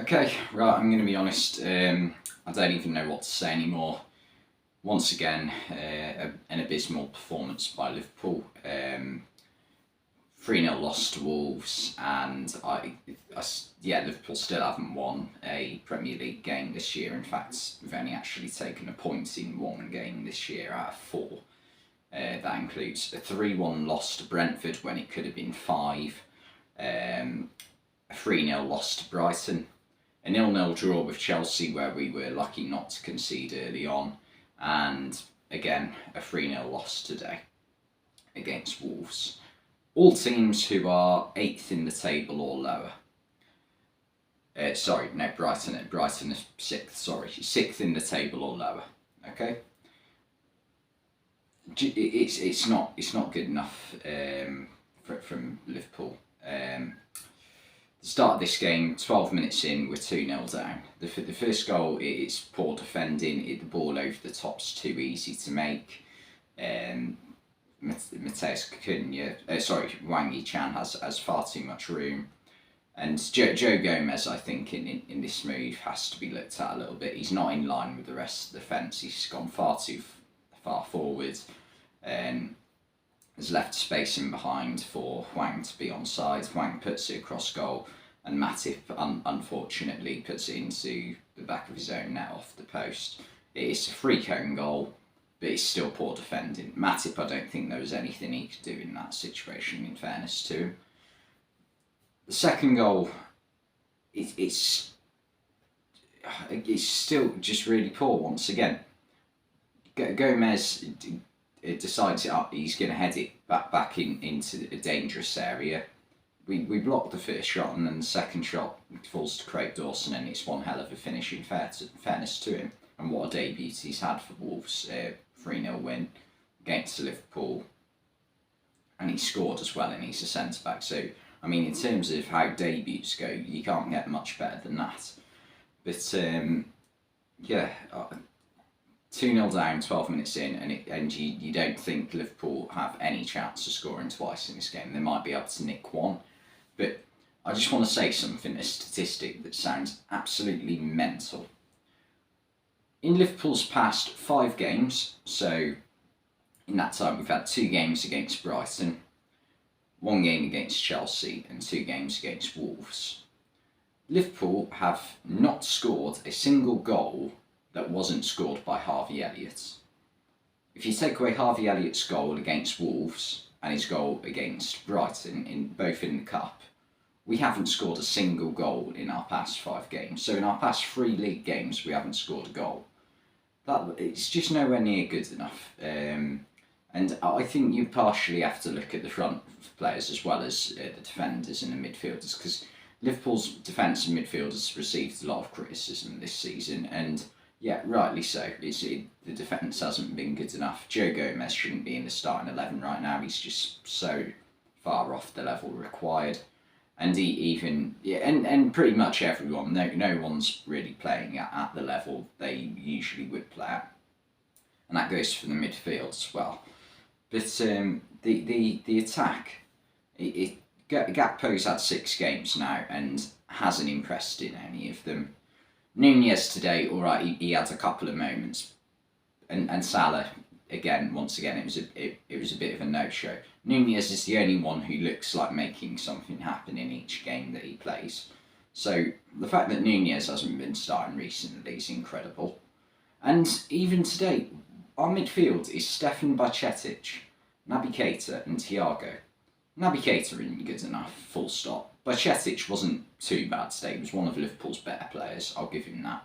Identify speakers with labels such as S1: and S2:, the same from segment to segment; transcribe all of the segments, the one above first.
S1: Okay, right, I'm going to be honest, I don't even know what to say anymore. Once again, an abysmal performance by Liverpool. 3-0 loss to Wolves, and Liverpool still haven't won a Premier League game this year. In fact, we've only actually taken a point in one game this year out of four. That includes a 3-1 loss to Brentford when it could have been 5, a 3-0 loss to Brighton, a 0-0 draw with Chelsea where we were lucky not to concede early on, and again a 3-0 loss today against Wolves. All teams who are 8th in the table or lower. Brighton is 6th. 6th in the table or lower. Okay. It's not good enough from Liverpool. The start of this game, 12 minutes in, we're 2-0 down. The first goal, it's poor defending. The ball over the top's too easy to make. Wang Hee-Chan has far too much room. And Joe Gomez, I think, in this move has to be looked at a little bit. He's not in line with the rest of the defence. He's gone far too far forward. Has left space in behind for Hwang to be onside. Hwang puts it across goal, and Matip unfortunately puts it into the back of his own net off the post. It's a free cone goal, but it's still poor defending. Matip, I don't think there was anything he could do in that situation, in fairness to him. The second goal, it's still just really poor once again. Gomez decides he's going to head it back into a dangerous area. We blocked the first shot, and then the second shot falls to Craig Dawson, and it's one hell of a finish in fairness to him. And what a debut he's had for Wolves, 3-0 win against Liverpool. And he scored as well, and he's a centre-back. So, I mean, in terms of how debuts go, you can't get much better than that. But, 2-0 down, 12 minutes in, and you don't think Liverpool have any chance of scoring twice in this game. They might be able to nick one. But I just want to say something, a statistic that sounds absolutely mental. In Liverpool's past 5 games, so in that time we've had 2 games against Brighton, 1 game against Chelsea, and 2 games against Wolves. Liverpool have not scored a single goal that wasn't scored by Harvey Elliott. If you take away Harvey Elliott's goal against Wolves and his goal against Brighton, both in the Cup, we haven't scored a single goal in our past 5 games. So in our past 3 league games, we haven't scored a goal. It's just nowhere near good enough. And I think you partially have to look at the front players as well as the defenders and the midfielders, because Liverpool's defence and midfielders received a lot of criticism this season, and yeah, rightly so. The defence hasn't been good enough. Joe Gomez shouldn't be in the starting 11 right now. He's just so far off the level required. And and pretty much everyone, no one's really playing at the level they usually would play at. And that goes for the midfield as well. But the attack, Gakpo's had 6 games now and hasn't impressed in any of them. Nunez today, alright, he had a couple of moments, and Salah once again, it was a bit of a no-show. Nunez is the only one who looks like making something happen in each game that he plays. So the fact that Nunez hasn't been starting recently is incredible. And even today, our midfield is Stefan Bajcetic, Naby Keita and Thiago. Naby Keita isn't good enough, full stop. Bajcetic wasn't too bad today. He was one of Liverpool's better players, I'll give him that.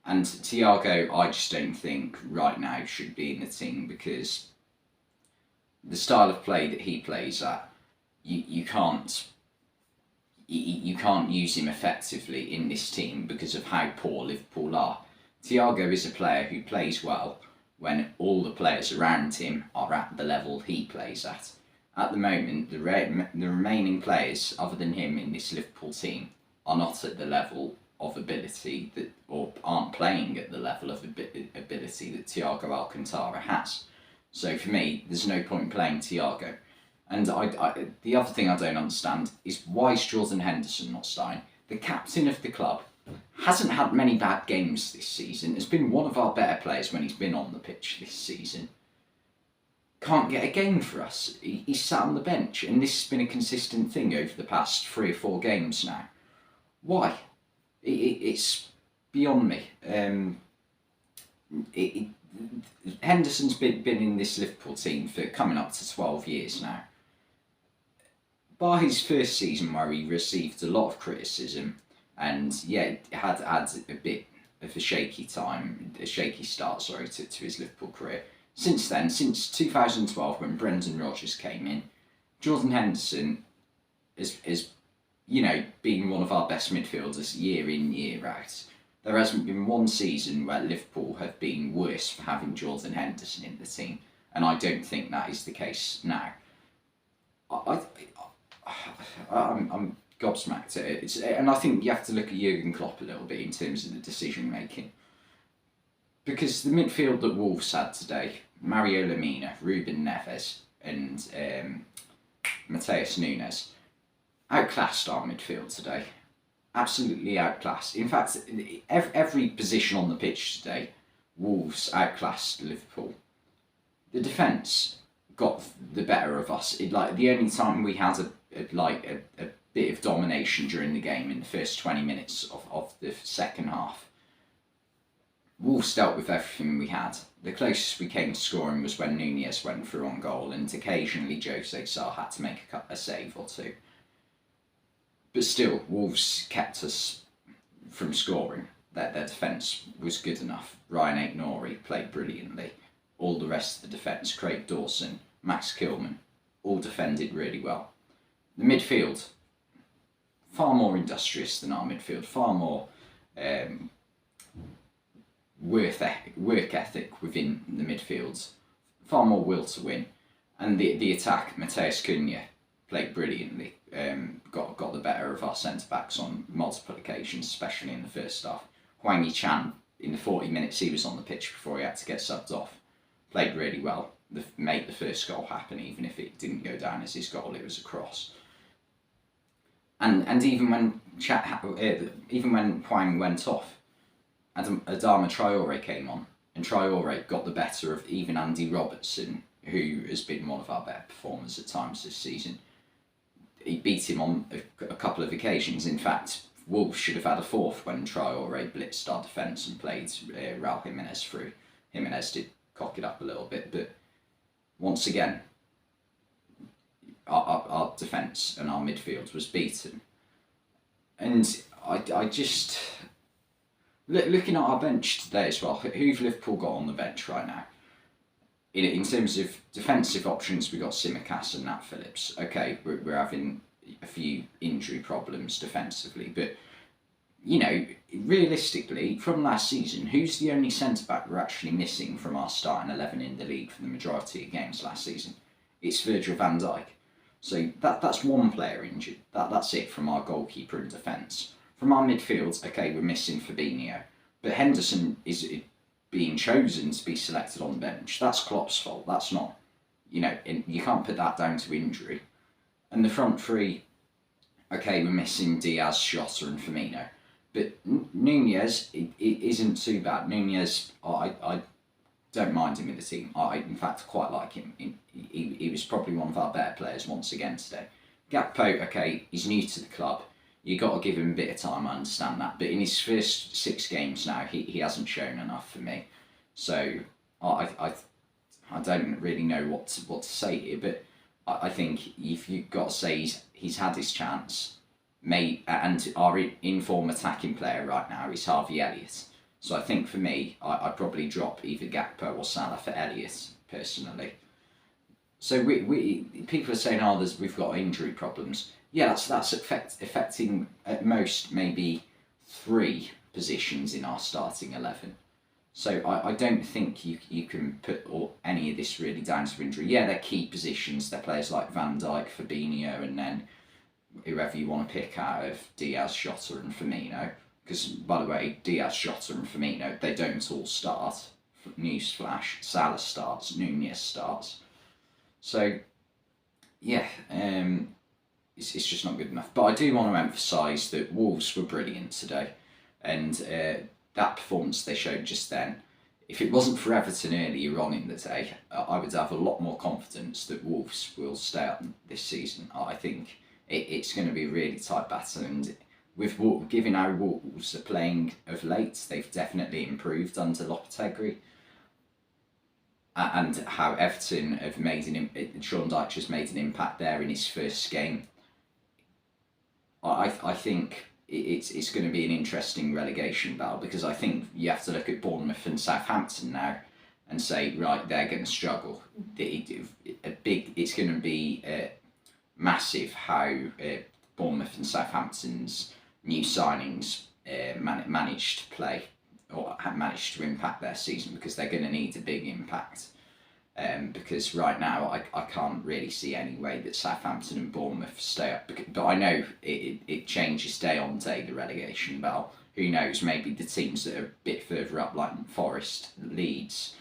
S1: And Thiago, I just don't think right now should be in the team, because the style of play that he plays at, you can't use him effectively in this team because of how poor Liverpool are. Thiago is a player who plays well when all the players around him are at the level he plays at. At the moment, the remaining players, other than him in this Liverpool team, are not at the level of ability or aren't playing at the level of ability that Thiago Alcantara has. So for me, there's no point playing Thiago. And the other thing I don't understand is, why is Jordan Henderson not starting? the captain of the club, hasn't had many bad games this season, has been one of our better players when he's been on the pitch this season. Can't get a game for us. He's sat on the bench, and this has been a consistent thing over the past 3 or 4 games now. Why? It's beyond me. Henderson's been in this Liverpool team for coming up to 12 years now. By his first season, where he received a lot of criticism, and had a bit of a shaky start, to his Liverpool career. Since then, since 2012, when Brendan Rodgers came in, Jordan Henderson is being one of our best midfielders year in, year out. There hasn't been one season where Liverpool have been worse for having Jordan Henderson in the team, and I don't think that is the case now. I'm gobsmacked at it. And I think you have to look at Jurgen Klopp a little bit in terms of the decision making. Because the midfield that Wolves had today, Mario Lemina, Ruben Neves and Mateus Nunes, outclassed our midfield today. Absolutely outclassed. In fact, every position on the pitch today, Wolves outclassed Liverpool. The defence got the better of us. The only time we had a bit of domination during the game in the first 20 minutes of the second half. Wolves dealt with everything we had. The closest we came to scoring was when Nunez went through on goal, and occasionally Jose Sarr had to make a save or two. But still, Wolves kept us from scoring. Their defence was good enough. Ryan Aït-Nouri played brilliantly. All the rest of the defence, Craig Dawson, Max Kilman, all defended really well. The midfield, far more industrious than our midfield, far more work ethic within the midfields, far more will to win. And the attack, Mateus Cunha played brilliantly, got the better of our centre-backs on multiple occasions, especially in the first half. Hee-Chan, in the 40 minutes he was on the pitch before he had to get subbed off, played really well, made the first goal happen, even if it didn't go down as his goal, it was a cross. And even when Hwang went off, Adama Traore came on, and Traore got the better of even Andy Robertson, who has been one of our better performers at times this season. He beat him on a couple of occasions. In fact, Wolves should have had a fourth when Traore blitzed our defence and played Raul Jimenez through. Jimenez did cock it up a little bit, but once again, our defence and our midfield was beaten. And I just... Looking at our bench today as well, who've Liverpool got on the bench right now? In terms of defensive options, we've got Tsimikas and Nat Phillips. Okay, we're having a few injury problems defensively, but realistically, from last season, who's the only centre-back we're actually missing from our starting 11 in the league for the majority of games last season? It's Virgil van Dijk. So that's one player injured. That's it from our goalkeeper and defence. From our midfield, okay, we're missing Fabinho, but Henderson is being chosen to be selected on the bench. That's Klopp's fault. That's not, you can't put that down to injury. And the front three, okay, we're missing Diaz, Jota and Firmino. But Nunez, it isn't too bad. Nunez, I don't mind him in the team. I, in fact, quite like him. He was probably one of our better players once again today. Gakpo, okay, he's new to the club. You got to give him a bit of time, I understand that. But in his first 6 games now, he hasn't shown enough for me. So I don't really know what to say here. But I think if you've got to say he's had his chance, and our in-form attacking player right now is Harvey Elliott. So I think for me, I'd probably drop either Gakpo or Salah for Elliott, personally. So people are saying, we've got injury problems. Yeah, that's affecting at most maybe 3 positions in our starting 11. So I don't think you can put any of this really down to injury. Yeah, they're key positions. They're players like Van Dijk, Fabinho, and then whoever you want to pick out of Diaz, Jota and Firmino. Because, by the way, Diaz, Jota and Firmino, they don't all start. Newsflash, Salah starts, Nunez starts. So, yeah, it's just not good enough. But I do want to emphasise that Wolves were brilliant today, and that performance they showed just then, if it wasn't for Everton earlier on in the day, I would have a lot more confidence that Wolves will stay up this season. I think it's going to be a really tight battle, and with given how Wolves are playing of late, they've definitely improved under Lopetegui. And how Everton have made Sean Dyche has made an impact there in his first game. I think it's going to be an interesting relegation battle, because I think you have to look at Bournemouth and Southampton now and say, right, they're going to struggle. It's going to be massive how Bournemouth and Southampton's new signings managed to play or have managed to impact their season, because they're going to need a big impact. Because right now I can't really see any way that Southampton and Bournemouth stay up. But I know it changes day on day, the relegation battle. Who knows, maybe the teams that are a bit further up, like Forest, Leeds,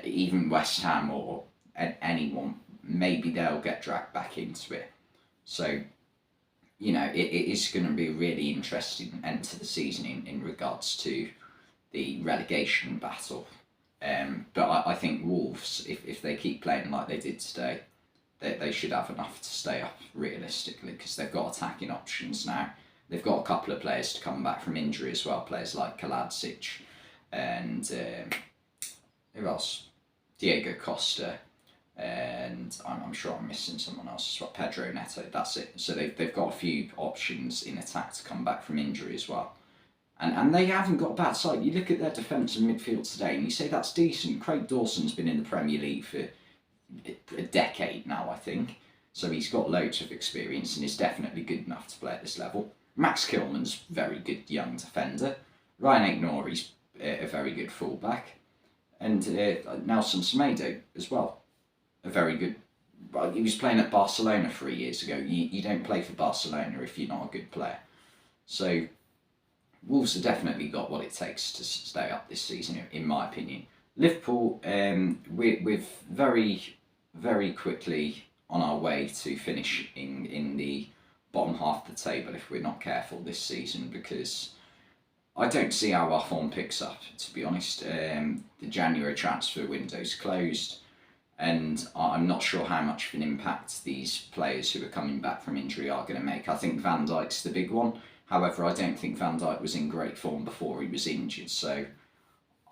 S1: even West Ham or anyone, maybe they'll get dragged back into it. So, you know, it is going to be a really interesting end to the season in regards to the relegation battle. But I think Wolves, if they keep playing like they did today, they should have enough to stay up realistically, because they've got attacking options now. They've got a couple of players to come back from injury as well, players like Kaladzic and who else? Diego Costa, and I'm sure I'm missing someone else as well. Pedro Neto, that's it. So they've got a few options in attack to come back from injury as well. And they haven't got a bad side. You look at their defence and midfield today and you say that's decent. Craig Dawson's been in the Premier League for a decade now, I think. So he's got loads of experience and is definitely good enough to play at this level. Max Kilman's a very good young defender. Ryan Aït-Nouri's a very good fullback. And Nelson Semedo as well. A very good... Well, he was playing at Barcelona 3 years ago. You don't play for Barcelona if you're not a good player. So Wolves have definitely got what it takes to stay up this season, in my opinion. Liverpool, we're very, very quickly on our way to finishing in the bottom half of the table if we're not careful this season, because I don't see how our form picks up, to be honest. The January transfer window's closed, and I'm not sure how much of an impact these players who are coming back from injury are going to make. I think Van Dijk's the big one. However, I don't think Van Dijk was in great form before he was injured, so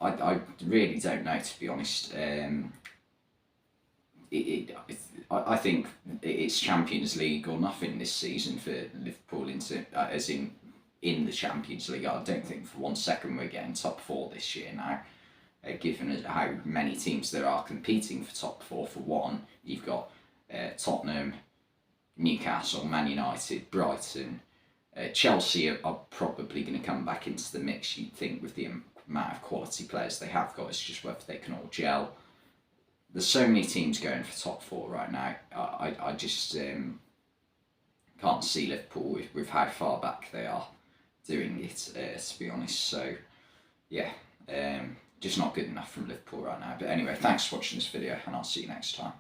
S1: I really don't know, to be honest. I think it's Champions League or nothing this season for Liverpool, as in the Champions League. I don't think for 1 second we're getting top four this year now, given how many teams there are competing for top four. For one, you've got Tottenham, Newcastle, Man United, Brighton. Chelsea are probably going to come back into the mix, you'd think, with the amount of quality players they have got. It's just whether they can all gel. There's so many teams going for top four right now. I just can't see Liverpool with how far back they are doing it, to be honest. So, yeah, just not good enough from Liverpool right now. But anyway, thanks for watching this video, and I'll see you next time.